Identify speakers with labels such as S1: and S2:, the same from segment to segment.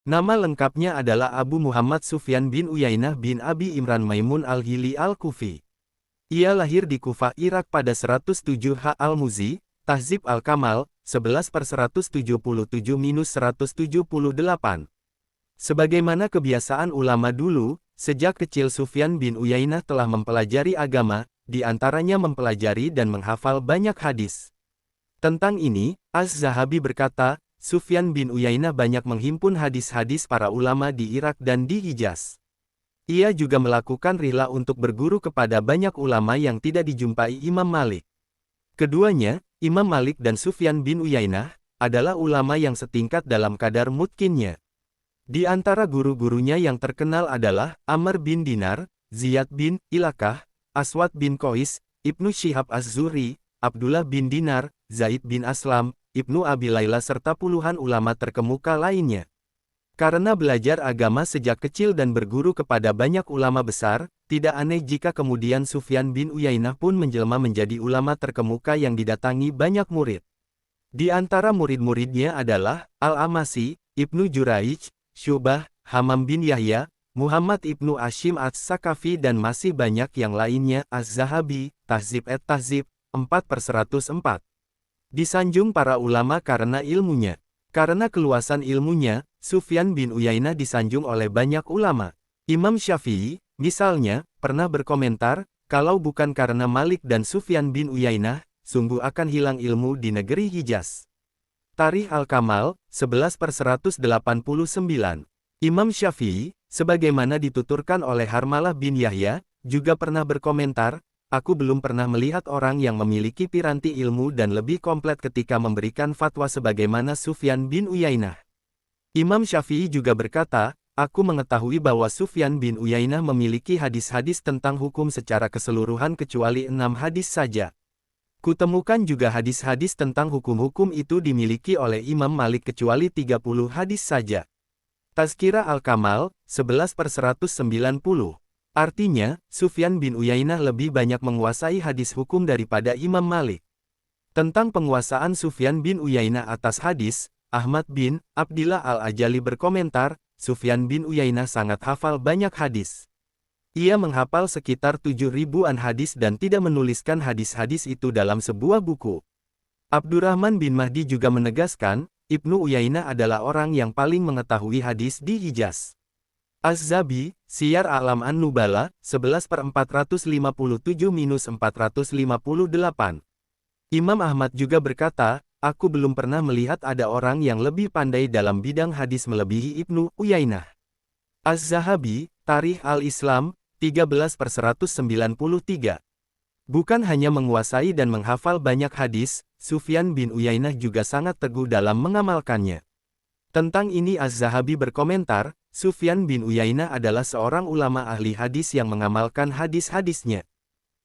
S1: Nama lengkapnya adalah Abu Muhammad Sufyan bin Uyainah bin Abi Imran Maimun al-Hili al-Kufi. Ia lahir di Kufah, Irak pada 107 H. Al-Muzi, Tahzib Al-Kamal, 11/177-178. Sebagaimana kebiasaan ulama dulu, sejak kecil Sufyan bin Uyainah telah mempelajari agama, di antaranya mempelajari dan menghafal banyak hadis. Tentang ini, Az-Zahabi berkata, Sufyan bin Uyainah banyak menghimpun hadis-hadis para ulama di Irak dan di Hijaz. Ia juga melakukan rihlah untuk berguru kepada banyak ulama yang tidak dijumpai Imam Malik. Keduanya, Imam Malik dan Sufyan bin Uyainah, adalah ulama yang setingkat dalam kadar mutqinnya. Di antara guru-gurunya yang terkenal adalah Amr bin Dinar, Ziyad bin Ilakah, Aswad bin Qais, Ibnu Syihab Az-Zuhri, Abdullah bin Dinar, Zaid bin Aslam, Ibnu Abi Layla serta puluhan ulama terkemuka lainnya. Karena belajar agama sejak kecil dan berguru kepada banyak ulama besar, tidak aneh jika kemudian Sufyan bin Uyainah pun menjelma menjadi ulama terkemuka yang didatangi banyak murid. Di antara murid-muridnya adalah Al-Amasi, Ibnu Juraij, Syu'bah, Hamam bin Yahya, Muhammad ibnu Ashim Ats-Sakafi dan masih banyak yang lainnya. Az-Zahabi, Tahzib et-Tahzib, 4/104. Disanjung para ulama karena ilmunya. Karena keluasan ilmunya, Sufyan bin Uyainah disanjung oleh banyak ulama. Imam Syafi'i, misalnya, pernah berkomentar, kalau bukan karena Malik dan Sufyan bin Uyainah, sungguh akan hilang ilmu di negeri Hijaz. Tarikh Al-Kamal, 11/189. Imam Syafi'i, sebagaimana dituturkan oleh Harmalah bin Yahya, juga pernah berkomentar, aku belum pernah melihat orang yang memiliki piranti ilmu dan lebih komplit ketika memberikan fatwa sebagaimana Sufyan bin Uyainah. Imam Syafi'i juga berkata, aku mengetahui bahwa Sufyan bin Uyainah memiliki hadis-hadis tentang hukum secara keseluruhan kecuali 6 hadis saja. Kutemukan juga hadis-hadis tentang hukum-hukum itu dimiliki oleh Imam Malik kecuali 30 hadis saja. Tazkirah Al-Kamal, 11/190. Artinya, Sufyan bin Uyainah lebih banyak menguasai hadis hukum daripada Imam Malik. Tentang penguasaan Sufyan bin Uyainah atas hadis, Ahmad bin Abdillah Al-Ajali berkomentar, Sufyan bin Uyainah sangat hafal banyak hadis. Ia menghafal sekitar 7.000-an hadis dan tidak menuliskan hadis-hadis itu dalam sebuah buku. Abdurrahman bin Mahdi juga menegaskan, Ibnu Uyainah adalah orang yang paling mengetahui hadis di Hijaz. Az-Zabi, Siyar A'lam An-Nubala, 11/457-458. Imam Ahmad juga berkata, aku belum pernah melihat ada orang yang lebih pandai dalam bidang hadis melebihi Ibnu Uyainah. Az-Zahabi, Tarikh Al-Islam, 13/193. Bukan hanya menguasai dan menghafal banyak hadis, Sufyan bin Uyainah juga sangat teguh dalam mengamalkannya. Tentang ini Az-Zahabi berkomentar, Sufyan bin Uyainah adalah seorang ulama ahli hadis yang mengamalkan hadis-hadisnya.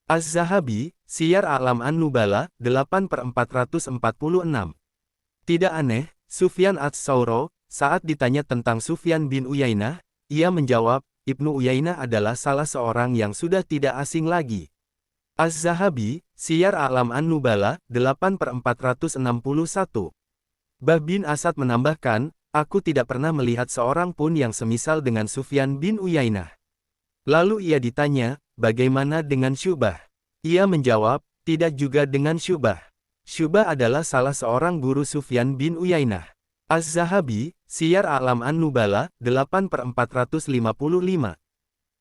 S1: Az-Zahabi, Siyar A'lam An-Nubala, 8/446. Tidak aneh, Sufyan Ats-Tsauri, saat ditanya tentang Sufyan bin Uyainah, ia menjawab, Ibnu Uyainah adalah salah seorang yang sudah tidak asing lagi. Az-Zahabi, Siyar A'lam An-Nubala, 8/461. Bah bin Asad menambahkan, aku tidak pernah melihat seorang pun yang semisal dengan Sufyan bin Uyainah. Lalu ia ditanya, bagaimana dengan Syu'bah? Ia menjawab, tidak juga dengan Syu'bah. Syu'bah adalah salah seorang guru Sufyan bin Uyainah. Az-Zahabi, Siyar A'lam An-Nubala, 8/455.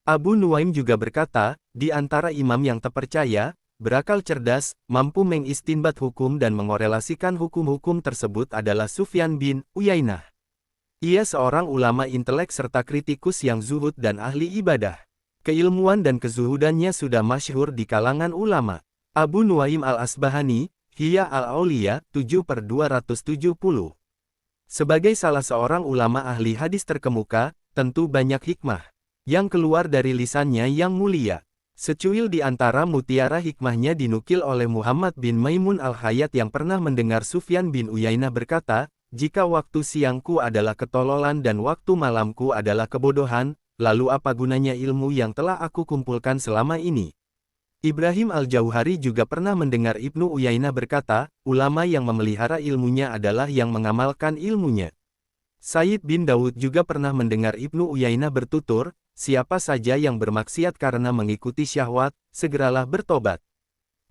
S1: Abu Nuaim juga berkata, di antara imam yang terpercaya, berakal cerdas, mampu mengistinbat hukum dan mengorelasikan hukum-hukum tersebut adalah Sufyan bin Uyainah. Ia seorang ulama intelek serta kritikus yang zuhud dan ahli ibadah. Keilmuan dan kezuhudannya sudah masyhur di kalangan ulama. Abu Nuaim Al-Asbahani, Hiya Al-Auliya, 7/270. Sebagai salah seorang ulama ahli hadis terkemuka, tentu banyak hikmah yang keluar dari lisannya yang mulia. Secuil di antara mutiara hikmahnya dinukil oleh Muhammad bin Maimun Al-Hayat yang pernah mendengar Sufyan bin Uyainah berkata, jika waktu siangku adalah ketololan dan waktu malamku adalah kebodohan, lalu apa gunanya ilmu yang telah aku kumpulkan selama ini? Ibrahim Al-Jauhari juga pernah mendengar Ibnu Uyainah berkata, ulama yang memelihara ilmunya adalah yang mengamalkan ilmunya. Said bin Daud juga pernah mendengar Ibnu Uyainah bertutur, siapa saja yang bermaksiat karena mengikuti syahwat, segeralah bertobat.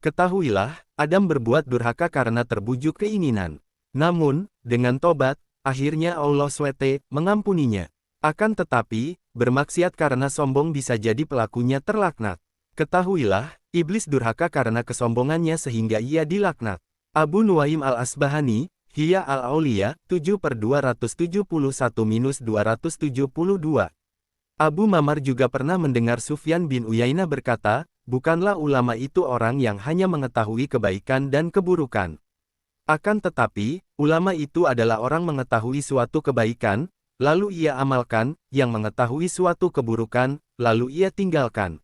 S1: Ketahuilah, Adam berbuat durhaka karena terbujuk keinginan. Namun, dengan tobat, akhirnya Allah SWT mengampuninya. Akan tetapi, bermaksiat karena sombong bisa jadi pelakunya terlaknat. Ketahuilah, iblis durhaka karena kesombongannya sehingga ia dilaknat. Abu Nuaim al-Asbahani, Hiya al-Auliya, 7/271-272. Abu Mamar juga pernah mendengar Sufyan bin Uyainah berkata, bukanlah ulama itu orang yang hanya mengetahui kebaikan dan keburukan. Akan tetapi, ulama itu adalah orang mengetahui suatu kebaikan, lalu ia amalkan, yang mengetahui suatu keburukan, lalu ia tinggalkan.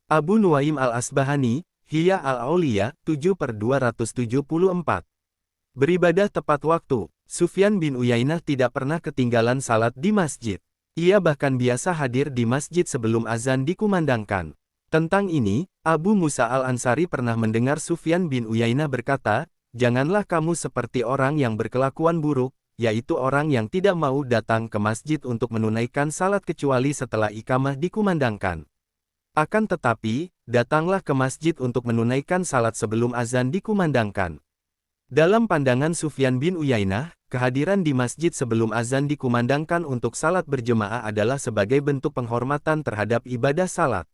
S1: Abu Nuaim al-Asbahani, Hiya al-Auliya, 7/274. Beribadah tepat waktu. Sufyan bin Uyainah tidak pernah ketinggalan salat di masjid. Ia bahkan biasa hadir di masjid sebelum azan dikumandangkan. Tentang ini, Abu Musa al-Ansari pernah mendengar Sufyan bin Uyainah berkata, janganlah kamu seperti orang yang berkelakuan buruk, yaitu orang yang tidak mau datang ke masjid untuk menunaikan salat kecuali setelah iqamah dikumandangkan. Akan tetapi, datanglah ke masjid untuk menunaikan salat sebelum azan dikumandangkan. Dalam pandangan Sufyan bin Uyainah, kehadiran di masjid sebelum azan dikumandangkan untuk salat berjemaah adalah sebagai bentuk penghormatan terhadap ibadah salat.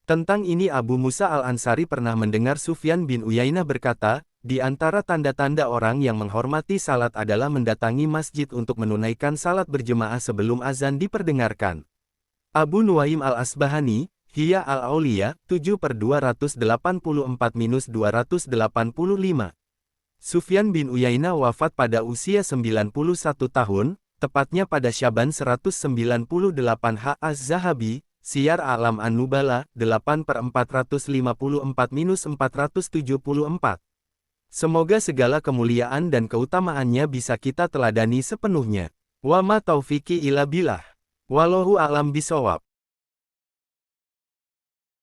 S1: Tentang ini Abu Musa al-Ansari pernah mendengar Sufyan bin Uyainah berkata, di antara tanda-tanda orang yang menghormati salat adalah mendatangi masjid untuk menunaikan salat berjemaah sebelum azan diperdengarkan. Abu Nuaim al-Asbahani, Hiya al-Auliya, 7/284-285. Sufyan bin Uyainah wafat pada usia 91 tahun, tepatnya pada Syaban 198 H. Az-Zahabi, Siyar A'lam An-Nubala, 8/454-474. Semoga segala kemuliaan dan keutamaannya bisa kita teladani sepenuhnya. Wa ma taufiqi illa billah. Wallahu a'lam bishawab.